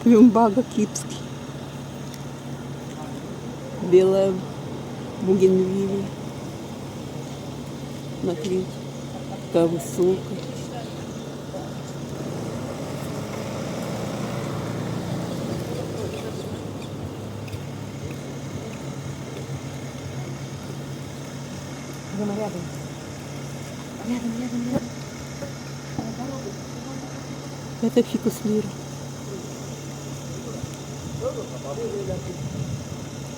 Люмбага кипский. Белая бугенвилия. Смотрите, какая высокая. Прямо рядом. Рядом. Это фикус лира.